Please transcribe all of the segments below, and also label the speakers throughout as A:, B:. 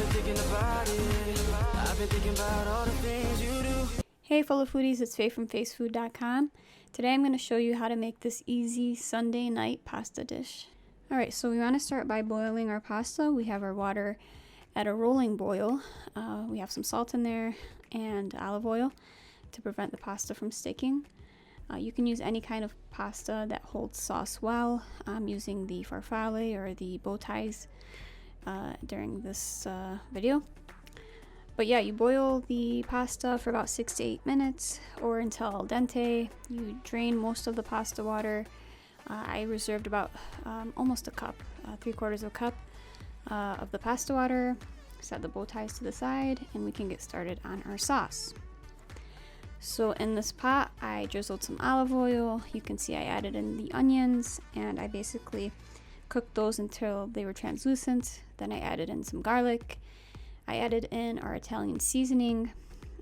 A: been thinking about it. I've been thinking about all the things you do.
B: Hey fellow foodies, it's Faye from facefood.com. Today I'm going to show you how to make this easy Sunday night pasta dish. Alright, so we want to start by boiling our pasta. We have our water at a rolling boil. We have some salt in there and olive oil to prevent the pasta from sticking. You can use any kind of pasta that holds sauce well. I'm using the farfalle or the bow ties during this video. But yeah, you boil the pasta for about 6 to 8 minutes or until al dente. You drain most of the pasta water. I reserved about almost a cup, 3/4 of a cup of the pasta water. Set the bow ties to the side and we can get started on our sauce. So in this pot, I drizzled some olive oil. You can see I added in the onions and I basically cooked those until they were translucent. Then I added in some garlic. I added in our Italian seasoning,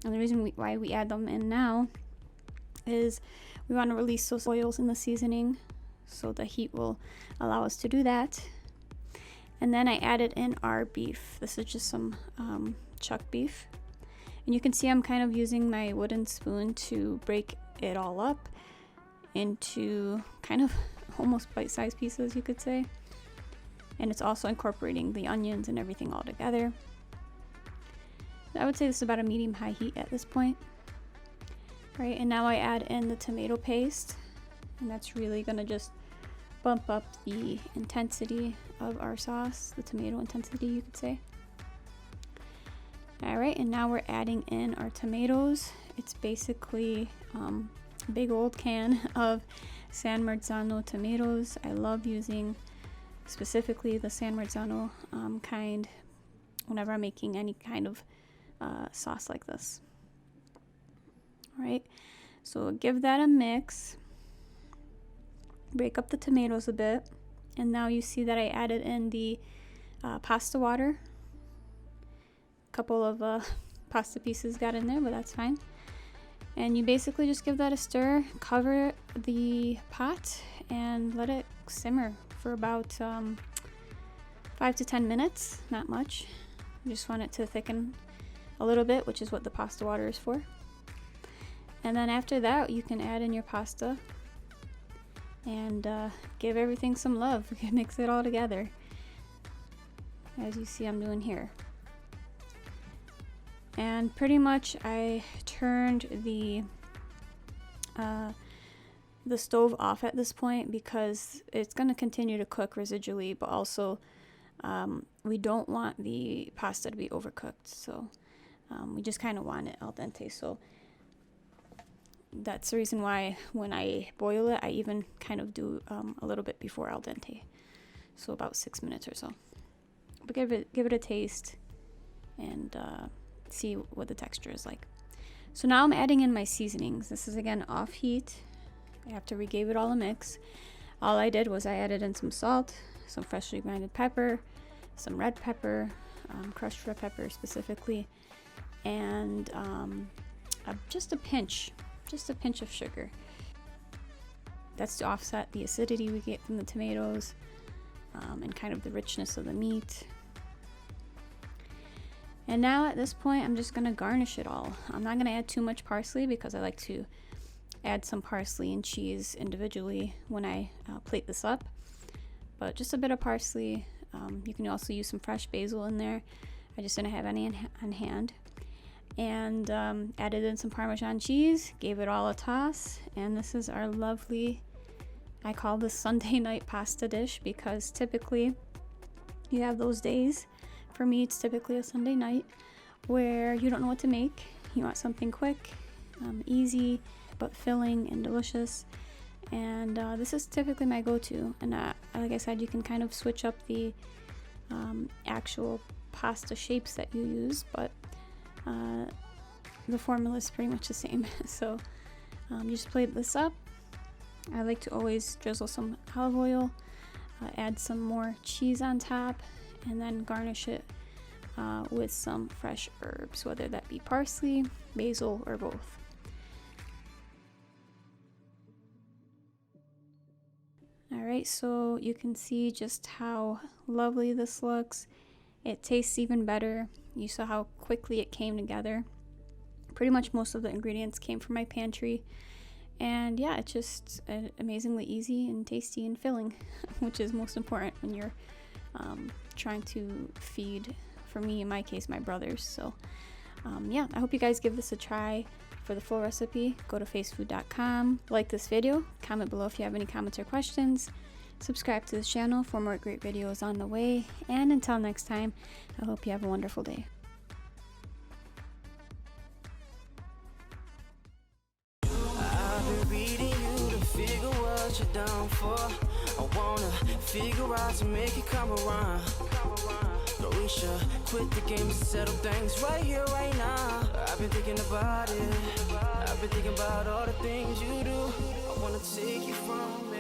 B: and the reason why we add them in now is we want to release those oils in the seasoning, so the heat will allow us to do that. And then I added in our beef. This is just some chuck beef, and you can see I'm kind of using my wooden spoon to break it all up into kind of almost bite-sized pieces, you could say. And it's also incorporating the onions and everything all together. I would say this is about a medium-high heat at this point. Right, and now I add in the tomato paste, and that's really gonna just bump up the intensity of our sauce, the tomato intensity, you could say. All right, and now we're adding in our tomatoes. It's basically a big old can of San Marzano tomatoes. I love using specifically the San Marzano kind whenever I'm making any kind of sauce like this. All right, so give that a mix, break up the tomatoes a bit, and now you see that I added in the pasta water. A couple of pasta pieces got in there, but that's fine. And you basically just give that a stir, cover the pot, and let it simmer for about 5 to 10 minutes, not much. You just want it to thicken a little bit, which is what the pasta water is for. And then after that, you can add in your pasta and give everything some love. Mix it all together, as you see I'm doing here. And pretty much I turned the stove off at this point because it's going to continue to cook residually, but also we don't want the pasta to be overcooked, so we just kind of want it al dente. So that's the reason why when I boil it, I even kind of do a little bit before al dente, so about 6 minutes or so. But give it a taste and see what the texture is like. So now I'm adding in my seasonings. This is again off heat after we gave it all a mix. All I did was I added in some salt, some freshly grinded pepper, some red pepper, crushed red pepper specifically, and just a pinch of sugar. That's to offset the acidity we get from the tomatoes and kind of the richness of the meat. And now at this point, I'm just gonna garnish it all. I'm not gonna add too much parsley because I like to add some parsley and cheese individually when I plate this up. But just a bit of parsley. You can also use some fresh basil in there. I just didn't have any on hand. And added in some Parmesan cheese, gave it all a toss, and this is our lovely, I call this Sunday night pasta dish because typically you have those days. For me, it's typically a Sunday night where you don't know what to make. You want something quick, easy, but filling and delicious. And this is typically my go-to. And like I said, you can kind of switch up the actual pasta shapes that you use, but the formula is pretty much the same. So you just plate this up. I like to always drizzle some olive oil, add some more cheese on top, and then garnish it with some fresh herbs, whether that be parsley, basil, or both. Alright, so you can see just how lovely this looks. It tastes even better. You saw how quickly it came together. Pretty much most of the ingredients came from my pantry. And yeah, it's just amazingly easy and tasty and filling, which is most important when you're trying to feed, for me, in my case, my brothers. So yeah, I hope you guys give this a try. For the full recipe, go to facefood.com. Like this video, comment below if you have any comments or questions. Subscribe to this channel for more great videos on the way. And until next time, I hope you have a wonderful day.
A: I've been reading you to figure what you're down for. I wanna figure out to make it come around. No, we should quit the game and settle things right here, right now. I've been thinking about it. I've been thinking about all the things you do. I wanna take you from me.